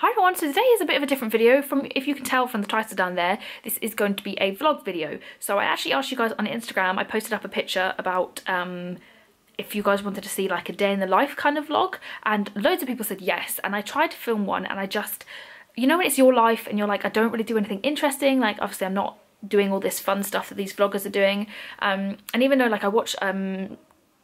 Hi everyone, so today is a bit of a different video. If you can tell from the title down there, this is going to be a vlog video. So I actually asked you guys on Instagram, I posted up a picture about if you guys wanted to see like a day in the life kind of vlog, and loads of people said yes, and I tried to film one, and I just, you know when it's your life and you're like, I don't really do anything interesting, like obviously I'm not doing all this fun stuff that these vloggers are doing, and even though like I watch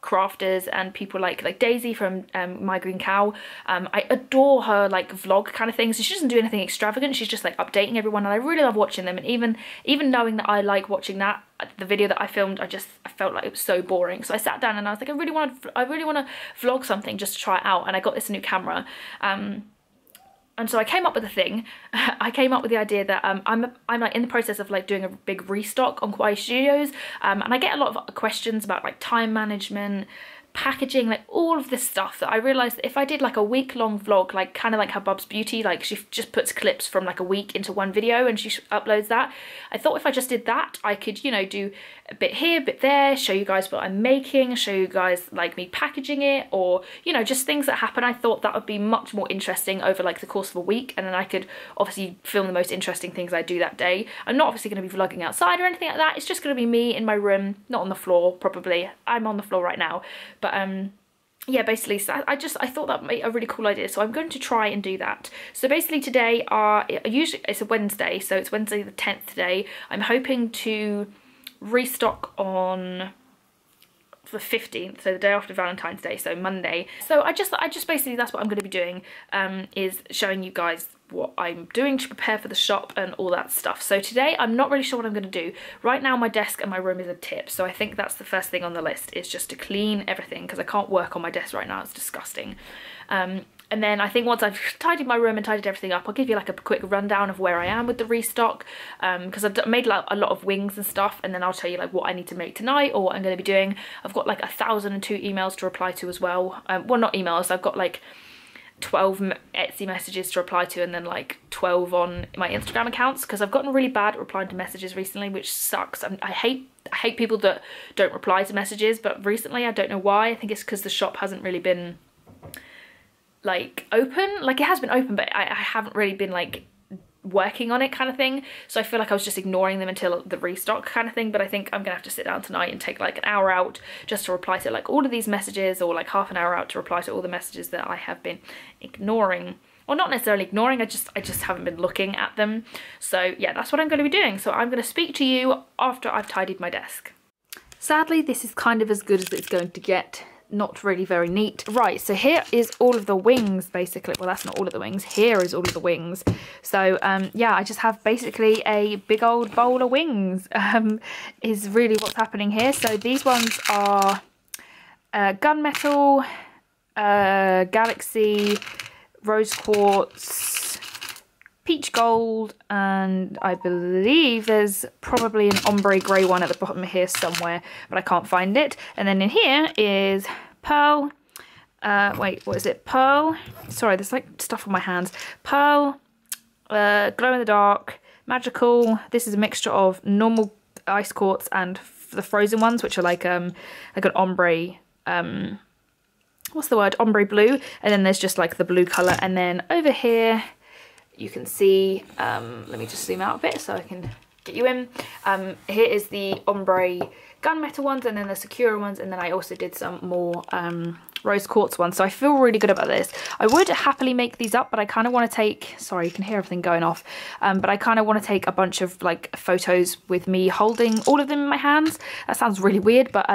crafters and people like Daisy from My Green Cow, I adore her like vlog kind of thing. So she doesn't do anything extravagant, she's just like updating everyone, and I really love watching them. And even knowing that I like watching that, the video that I filmed, I felt like it was so boring. So I sat down and I was like, I really want to vlog something just to try it out. And I got this new camera, and so I came up with a thing. I came up with the idea that I'm like in the process of like doing a big restock on Kawaii Studios, and I get a lot of questions about like time management, packaging, like all of this stuff, that I realised that if I did like a week-long vlog, like kind of like her Bub's Beauty, like she just puts clips from like a week into one video and she uploads that. I thought if I just did that, I could, you know, do a bit here, a bit there, show you guys what I'm making, show you guys like me packaging it, or, you know, just things that happen. I thought that would be much more interesting over like the course of a week, and then I could obviously film the most interesting things I do that day. I'm not obviously going to be vlogging outside or anything like that. It's just going to be me in my room, not on the floor probably. I'm on the floor right now, but yeah, basically, so I thought that would be a really cool idea, so I'm going to try and do that. So basically today usually it's a Wednesday, so it's Wednesday the 10th today. I'm hoping to restock on the 15th, so the day after Valentine's Day, so Monday. So I just basically, that's what I'm going to be doing, is showing you guys what I'm doing to prepare for the shop and all that stuff. So today I'm not really sure what I'm going to do. Right now my desk and my room is a tip, so I think that's the first thing on the list, is just to clean everything, because I can't work on my desk right now, it's disgusting. And then I think once I've tidied my room and tidied everything up, I'll give you like a quick rundown of where I am with the restock, because I've made like a lot of wings and stuff, and then I'll tell you like what I need to make tonight or what I'm going to be doing. I've got like 1,002 emails to reply to as well. Well, not emails, I've got like 12 Etsy messages to reply to, and then like 12 on my Instagram accounts, because I've gotten really bad at replying to messages recently, which sucks. I hate people that don't reply to messages, but recently I don't know why. I think it's because the shop hasn't really been like open. Like it has been open, but I haven't really been like working on it kind of thing, so I feel like I was just ignoring them until the restock kind of thing. But I think I'm gonna have to sit down tonight and take like an hour out just to reply to like all of these messages, or like half an hour out to reply to all the messages that I have been ignoring. Well, not necessarily ignoring, I just haven't been looking at them. So yeah, that's what I'm going to be doing. So I'm going to speak to you after I've tidied my desk. Sadly, this is kind of as good as it's going to get. Not really very neat. Right, so here is all of the wings basically. Well, that's not all of the wings, here is all of the wings. So yeah, I just have basically a big old bowl of wings, is really what's happening here. So these ones are gunmetal, galaxy, rose quartz, peach gold, and I believe there's probably an ombre grey one at the bottom here somewhere, but I can't find it. And then in here is pearl, wait, what is it? Pearl, sorry, there's like stuff on my hands. Pearl, glow in the dark, magical. This is a mixture of normal ice quartz and the frozen ones, which are like an ombre, what's the word? Ombre blue. And then there's just like the blue colour. And then over here, you can see, let me just zoom out a bit so I can get you in. Here is the ombre gunmetal ones, and then the Sakura ones, and then I also did some more rose quartz ones. So I feel really good about this. I would happily make these up, but I kind of want to take, sorry, you can hear everything going off, but I kind of want to take a bunch of like photos with me holding all of them in my hands. That sounds really weird, but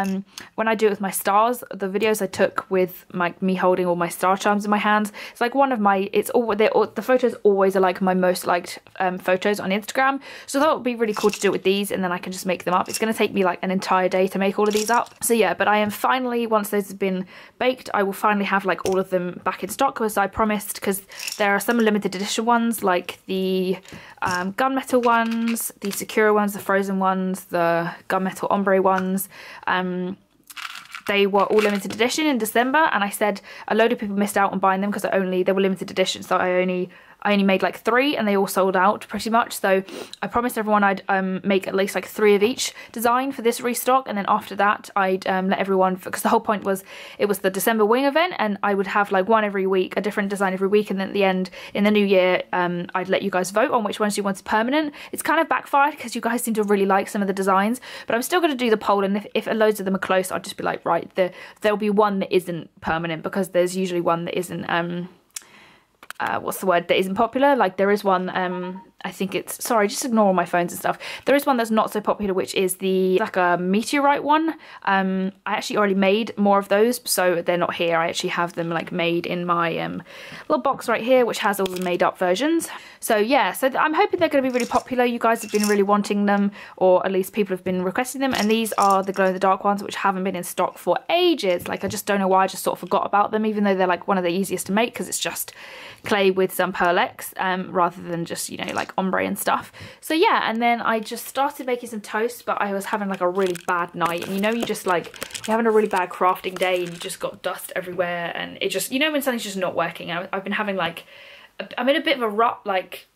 when I do it with my stars, the videos I took with me holding all my star charms in my hands, it's like one of my, the photos always are like my most liked photos on Instagram. So that would be really cool to do it with these, and then I can just make them up. It's going to take me like an entire day to make all of these up. So yeah, but I am finally, once those have been baked, I will finally have like all of them back in stock, as I promised, because there are some limited edition ones, like the gunmetal ones, the Sakura ones, the frozen ones, the gunmetal ombre ones. They were all limited edition in December, and I said a load of people missed out on buying them because they were limited edition, so I only I only made like 3 and they all sold out pretty much. So I promised everyone I'd make at least like 3 of each design for this restock, and then after that I'd let everyone, because the whole point was it was the December wing event, and I would have like one every week, a different design every week, and then at the end in the new year I'd let you guys vote on which ones you wanted permanent. It's kind of backfired because you guys seem to really like some of the designs, but I'm still going to do the poll, and if loads of them are close, I'll just be like, right, there'll be one that isn't permanent, because there's usually one that isn't what's the word, that isn't popular. Like there is one, I think it's, sorry, just ignore all my phones and stuff. There is one that's not so popular, which is like a meteorite one. I actually already made more of those, so they're not here. I actually have them like made in my little box right here, which has all the made up versions. So yeah, so I'm hoping they're going to be really popular. You guys have been really wanting them, or at least people have been requesting them, and these are the glow in the dark ones, which haven't been in stock for ages. Like I just don't know why, I just sort of forgot about them, even though they're like one of the easiest to make, because it's just clay with some Pearl Ex, rather than just, you know, like ombre and stuff. So yeah, and then I just started making some toast, but I was having like a really bad night, and you know, you just like, you're having a really bad crafting day and you just got dust everywhere, and it just, you know, when something's just not working. I've been having like, I'm in a bit of a rut, like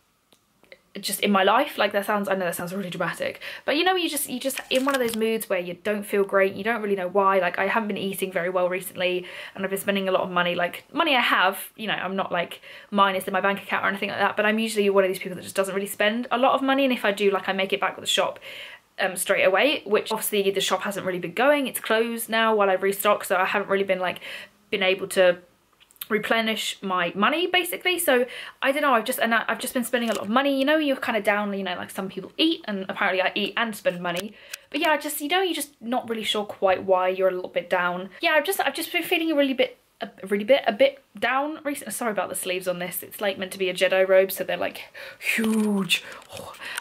just in my life. Like that sounds, I know that sounds really dramatic, but you know, you just in one of those moods where you don't feel great, you don't really know why. Like I haven't been eating very well recently, and I've been spending a lot of money, like money I have, you know, I'm not like minus in my bank account or anything like that, but I'm usually one of these people that just doesn't really spend a lot of money, and if I do, like I make it back with the shop straight away, which obviously the shop hasn't really been going. It's closed now while I restock, so I haven't really been able to replenish my money basically. So I don't know, I've just been spending a lot of money. You know, you're kind of down, you know, like some people eat, and apparently I eat and spend money, but yeah, just, you know, you're just not really sure quite why you're a little bit down. Yeah, I've just been feeling a bit down recently. Sorry about the sleeves on this, it's like meant to be a Jedi robe, so they're like huge.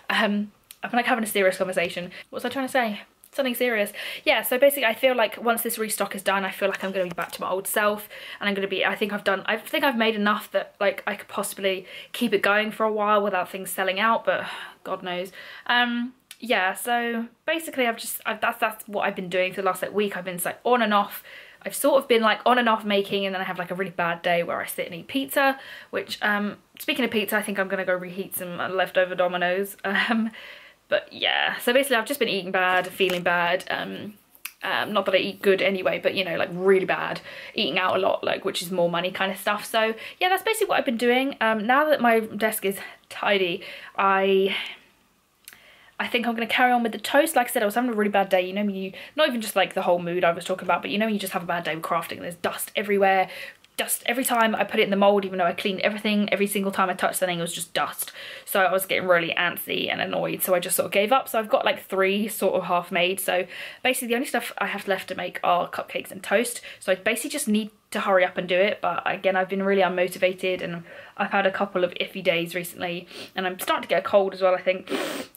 I'm like having a serious conversation. What was I trying to say? Something serious. Yeah, so basically I feel like once this restock is done, I feel like I'm going to be back to my old self, and I'm going to be, I think I've made enough that like I could possibly keep it going for a while without things selling out, but God knows. Yeah, so basically that's what I've been doing for the last like week. I've been like on and off. I've sort of been like on and off making, and then I have like a really bad day where I sit and eat pizza, which speaking of pizza, I think I'm going to go reheat some leftover Domino's. But yeah, so basically I've just been eating bad, feeling bad, not that I eat good anyway, but you know, like really bad, eating out a lot, like, which is more money kind of stuff. So yeah, that's basically what I've been doing. Now that my desk is tidy, I think I'm going to carry on with the toast. Like I said, I was having a really bad day. You know, not even just like the whole mood I was talking about, but you know, you just have a bad day with crafting and there's dust everywhere. Dust every time I put it in the mold, even though I cleaned everything, every single time I touched something, it was just dust. So I was getting really antsy and annoyed, so I just sort of gave up. So I've got like 3 sort of half made. So basically the only stuff I have left to make are cupcakes and toast. So I basically just need to hurry up and do it. But again, I've been really unmotivated, and I've had a couple of iffy days recently, and I'm starting to get a cold as well, I think.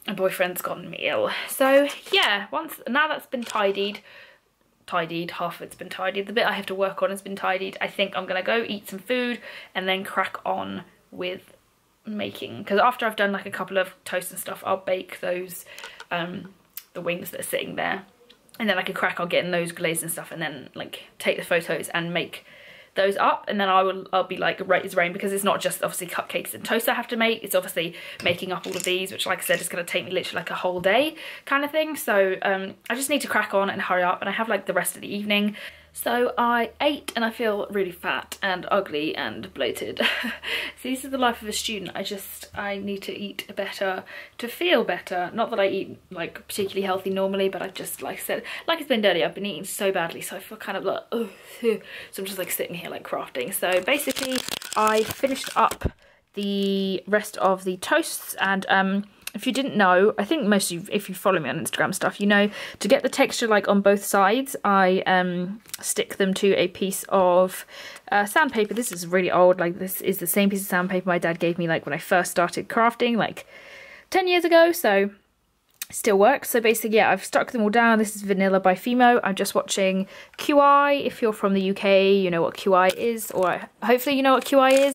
My boyfriend's gotten me ill. So yeah, now that's been tidied, half of it's been tidied, the bit I have to work on has been tidied, I think I'm gonna go eat some food and then crack on with making, because after I've done like a couple of toasts and stuff, I'll bake those the wings that are sitting there, and then I can crack on getting those glazed and stuff, and then like take the photos and make those up, and then I'll be like right as rain, because it's not just obviously cupcakes and toast I have to make, it's obviously making up all of these, which like I said is going to take me literally like a whole day kind of thing. So I just need to crack on and hurry up, and I have like the rest of the evening. So I ate and I feel really fat and ugly and bloated. So this is the life of a student. I need to eat better to feel better. Not that I eat like particularly healthy normally, but I've just, like I said, like it's been dirty, I've been eating so badly, so I feel kind of like, oh, so I'm just like sitting here like crafting. So basically I finished up the rest of the toasts, and if you didn't know, I think most of you, if you follow me on Instagram stuff, you know, to get the texture like on both sides, I stick them to a piece of sandpaper. This is really old, like this is the same piece of sandpaper my dad gave me like when I first started crafting like 10 years ago, so still works. So basically, yeah, I've stuck them all down. This is Vanilla by Fimo. I'm just watching Kawaii. If you're from the UK, you know what Kawaii is, or hopefully you know what Kawaii is.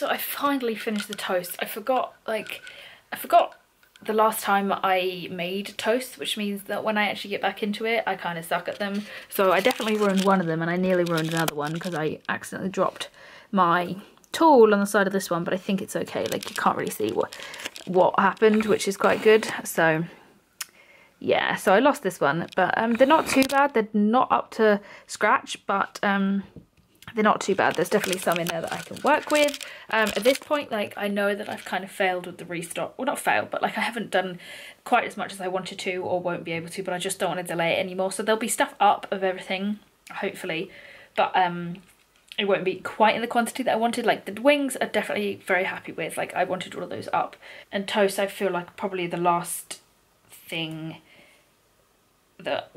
So I finally finished the toast. I forgot the last time I made toast, which means that when I actually get back into it, I kind of suck at them. So I definitely ruined one of them, and I nearly ruined another one because I accidentally dropped my tool on the side of this one, but I think it's okay. Like, you can't really see what happened, which is quite good. So yeah, so I lost this one, but they're not too bad. They're not up to scratch, but they're not too bad. There's definitely some in there that I can work with. At this point, like, I know that I've kind of failed with the restock. Well, not failed, but like I haven't done quite as much as I wanted to or won't be able to, but I just don't want to delay it anymore. So there'll be stuff up of everything, hopefully, but it won't be quite in the quantity that I wanted. Like, the wings are definitely very happy with. Like, I wanted all of those up. And toast, I feel like probably the last thing that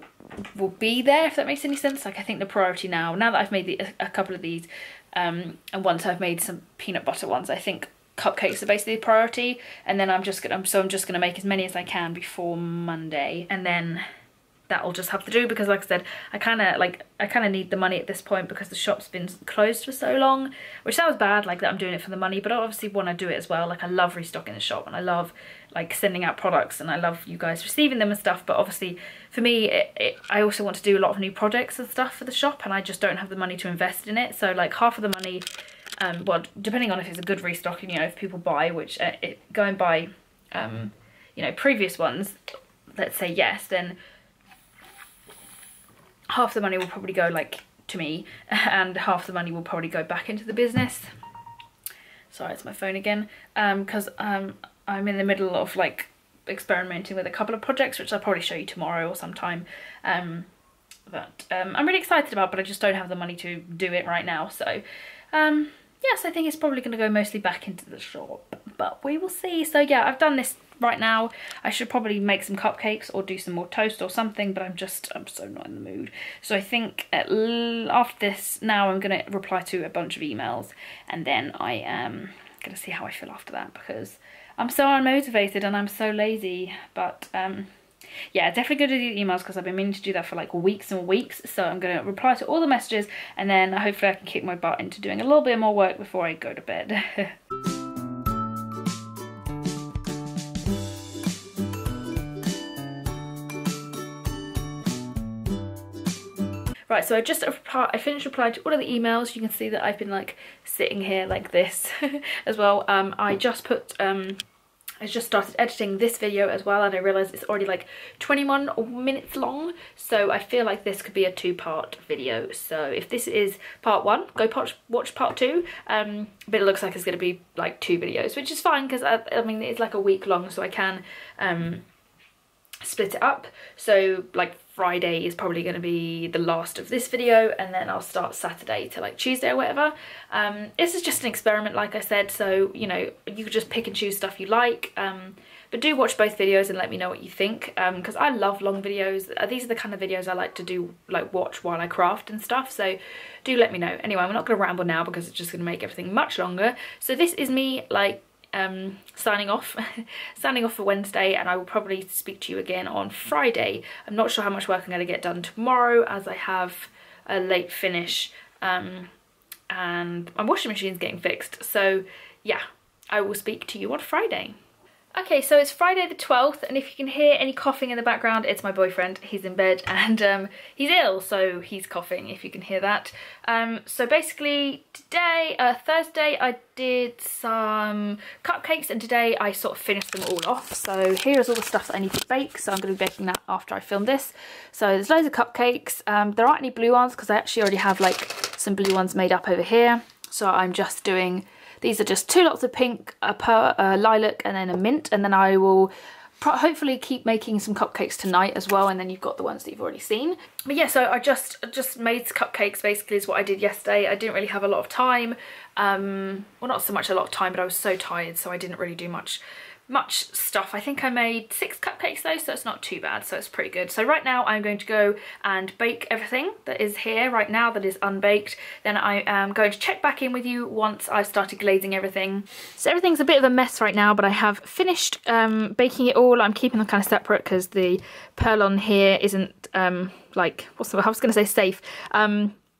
will be there, if that makes any sense. Like, I think the priority now that I've made a couple of these, and once I've made some peanut butter ones, I think cupcakes are basically the priority. And then I'm just gonna make as many as I can before Monday, and then that'll just have to do, because like I said, I kind of need the money at this point because the shop's been closed for so long, which sounds bad, like that I'm doing it for the money, but I obviously want to do it as well. Like, I love restocking the shop, and I love like sending out products, and I love you guys receiving them and stuff, but obviously for me I also want to do a lot of new projects and stuff for the shop, and I just don't have the money to invest in it. So like half of the money, well, depending on if it's a good restocking, you know, if people buy, which going by you know, previous ones, let's say yes, then half the money will probably go like to me, and half the money will probably go back into the business. Sorry, it's my phone again, because I'm in the middle of like experimenting with a couple of projects, which I'll probably show you tomorrow or sometime, that I'm really excited about, but I just don't have the money to do it right now. So yes, I think it's probably going to go mostly back into the shop, but we will see. So yeah, I've done this right now. I should probably make some cupcakes or do some more toast or something, but I'm so not in the mood. So I think after this, now I'm going to reply to a bunch of emails, and then I am going to see how I feel after that, because I'm so unmotivated and I'm so lazy. But yeah, definitely going to do the emails because I've been meaning to do that for like weeks and weeks. So I'm going to reply to all the messages, and then hopefully I can kick my butt into doing a little bit more work before I go to bed. Right, so I finished replying to all of the emails. You can see that I've been like sitting here like this as well. I just started editing this video as well, and I realised it's already like 21 minutes long, so I feel like this could be a two-part video. So if this is part one, go watch part two, but it looks like it's going to be like 2 videos, which is fine because I mean, it's like a week long, so I can split it up. So like Friday is probably going to be the last of this video, and then I'll start Saturday to like Tuesday or whatever. This is just an experiment, like I said, so you know, you could just pick and choose stuff you like, but do watch both videos and let me know what you think, because I love long videos. These are the kind of videos I like to do, like watch while I craft and stuff, so do let me know. Anyway, I'm not going to ramble now because it's just going to make everything much longer. So this is me like signing off for Wednesday, and I will probably speak to you again on Friday. I'm not sure how much work I'm going to get done tomorrow, as I have a late finish, and my washing machine's getting fixed. So yeah, I will speak to you on Friday. Okay, so it's Friday the 12th, and if you can hear any coughing in the background, it's my boyfriend. He's in bed and he's ill, so he's coughing, if you can hear that. So basically today, Thursday, I did some cupcakes, and today I sort of finished them all off. So here's all the stuff that I need to bake, so I'm going to be baking that after I film this. So there's loads of cupcakes. There aren't any blue ones because I actually already have like some blue ones made up over here. So I'm just doing... These are just 2 lots of pink, a lilac, and then a mint, and then I will hopefully keep making some cupcakes tonight as well, and then you've got the ones that you've already seen. But yeah, so I just made cupcakes basically is what I did yesterday. I didn't really have a lot of time, well, not so much a lot of time, but I was so tired, so I didn't really do much stuff. I think I made 6 cupcakes though, so it's not too bad, so it's pretty good. So right now I'm going to go and bake everything that is here right now that is unbaked. Then I am going to check back in with you once I've started glazing everything. So everything's a bit of a mess right now, but I have finished baking it all. I'm keeping them kind of separate because the pearl on here isn't like, I was going to say safe.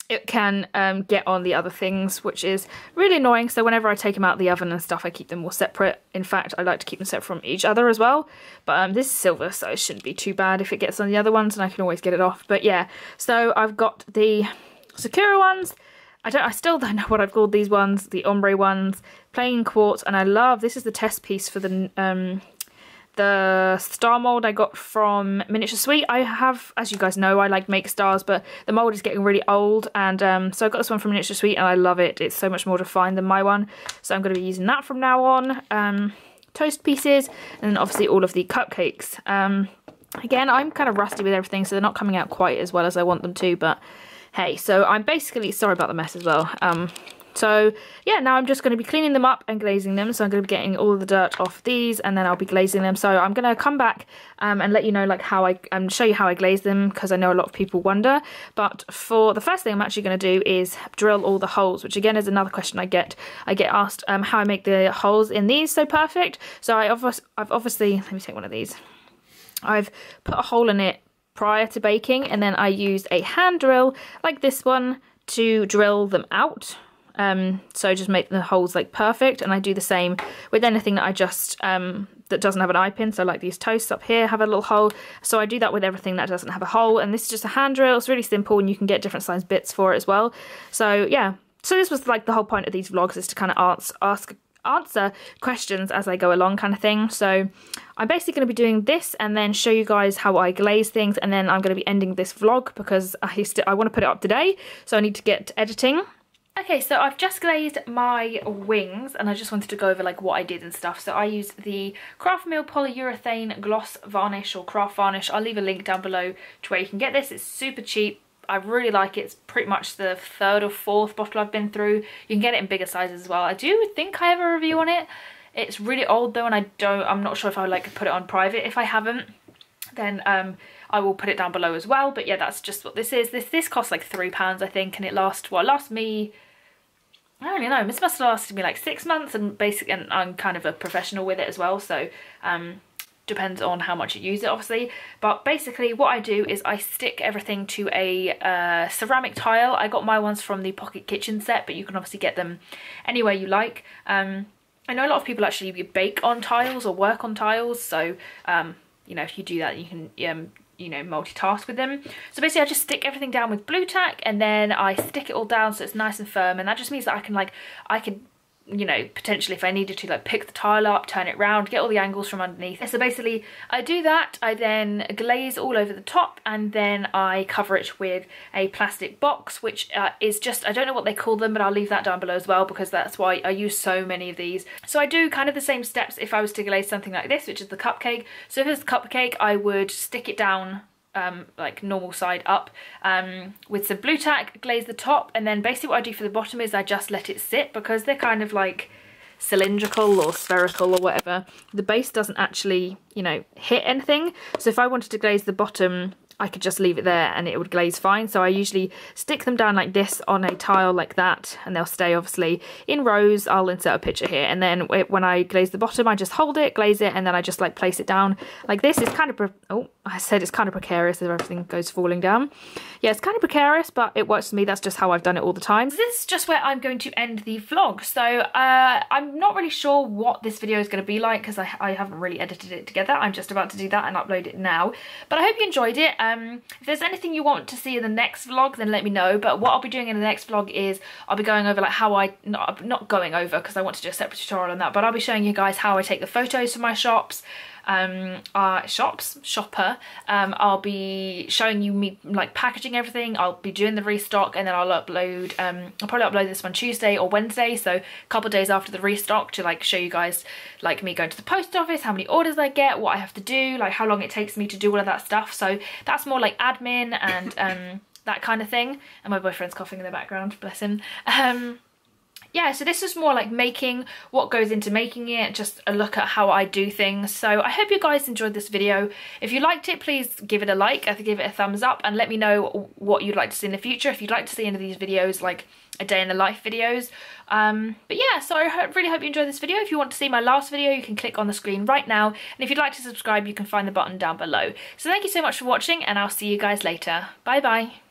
it can get on the other things, which is really annoying. So whenever I take them out of the oven and stuff, I keep them more separate. In fact, I like to keep them separate from each other as well. But this is silver, so it shouldn't be too bad if it gets on the other ones, and I can always get it off. But yeah, so I've got the Sakura ones. I still don't know what I've called these ones. The ombre ones, plain quartz, and I love, this is the test piece for the star mold I got from Miniature Sweet. I have, as you guys know, I like make stars, but the mold is getting really old, and so I got this one from Miniature Sweet and I love it. It's so much more defined than my one, so I'm going to be using that from now on. Toast pieces, and then obviously all of the cupcakes. Again, I'm kind of rusty with everything, so they're not coming out quite as well as I want them to, but hey, so I'm basically, sorry about the mess as well. So yeah, now I'm just going to be cleaning them up and glazing them. So I'm going to be getting all of the dirt off these, and then I'll be glazing them. So I'm going to come back and let you know like how I show you how I glaze them, because I know a lot of people wonder. But for the first thing I'm actually going to do is drill all the holes, which again is another question I get asked, how I make the holes in these so perfect. So I've obviously, let me take one of these. I've put a hole in it prior to baking, and then I use a hand drill like this one to drill them out. So just make the holes like perfect, and I do the same with anything that I just that doesn't have an eye pin. So like these toasts up here have a little hole, so I do that with everything that doesn't have a hole. And this is just a hand drill. It's really simple, and you can get different size bits for it as well. So yeah, so this was like the whole point of these vlogs, is to kind of answer questions as I go along, kind of thing. So I'm basically going to be doing this and then show you guys how I glaze things, and then I'm going to be ending this vlog because I want to put it up today, so I need to get to editing. Okay, so I've just glazed my wings, and I just wanted to go over like what I did and stuff. So I used the Craft Mill Polyurethane Gloss Varnish, or Craft Varnish. I'll leave a link down below to where you can get this. It's super cheap. I really like it. It's pretty much the 3rd or 4th bottle I've been through. You can get it in bigger sizes as well. I do think I have a review on it. It's really old though, and I'm not sure if I would like to put it on private. If I haven't, then I will put it down below as well. But yeah, that's just what this is. This costs like £3, I think, and it lasts me, I don't really know, this must have lasted me like 6 months, and basically, and I'm kind of a professional with it as well, so depends on how much you use it, obviously. But basically what I do is I stick everything to a ceramic tile. I got my ones from the Pocket Kitchen set, but you can obviously get them anywhere you like. I know a lot of people actually bake on tiles or work on tiles, so you know, if you do that, you can you know, multitask with them. So basically I just stick everything down with blue tack, and then I stick it all down so it's nice and firm, and that just means that I can you know, potentially if I needed to like pick the tile up, turn it round, get all the angles from underneath. So basically I do that, I then glaze all over the top, and then I cover it with a plastic box, which is just, I don't know what they call them, but I'll leave that down below as well, because that's why I use so many of these. So I do kind of the same steps if I was to glaze something like this, which is the cupcake. So if it's the cupcake, I would stick it down like normal side up with some blue tack, glaze the top, and then basically what I do for the bottom is I just let it sit, because they're kind of like cylindrical or spherical or whatever. The base doesn't actually, you know, hit anything, so if I wanted to glaze the bottom, I could just leave it there and it would glaze fine. So I usually stick them down like this on a tile like that, and they'll stay obviously in rows. I'll insert a picture here, and then when I glaze the bottom, I just hold it, glaze it, and then I just like place it down like this. It's kind of, oh, I said it's kind of precarious if everything goes falling down. Yeah, it's kind of precarious, but it works for me. That's just how I've done it all the time. So this is just where I'm going to end the vlog. So I'm not really sure what this video is going to be like, because I haven't really edited it together. I'm just about to do that and upload it now, but I hope you enjoyed it. If there's anything you want to see in the next vlog, then let me know. But what I'll be doing in the next vlog is I'll be going over like how I, not going over because I want to do a separate tutorial on that, but I'll be showing you guys how I take the photos for my shops. Shopper. I'll be showing you me like packaging everything. I'll be doing the restock, and then I'll upload, I'll probably upload this one Tuesday or Wednesday, so a couple of days after the restock, to like show you guys like me going to the post office, how many orders I get, what I have to do, like how long it takes me to do all of that stuff. So that's more like admin and that kind of thing. And my boyfriend's coughing in the background, bless him. Yeah, so this is more like making, what goes into making it, just a look at how I do things. So I hope you guys enjoyed this video. If you liked it, please give it a like, give it a thumbs up, and let me know what you'd like to see in the future. If you'd like to see any of these videos, like a day in the life videos. But yeah, so I really hope you enjoyed this video. If you want to see my last video, you can click on the screen right now. And if you'd like to subscribe, you can find the button down below. So thank you so much for watching, and I'll see you guys later. Bye bye.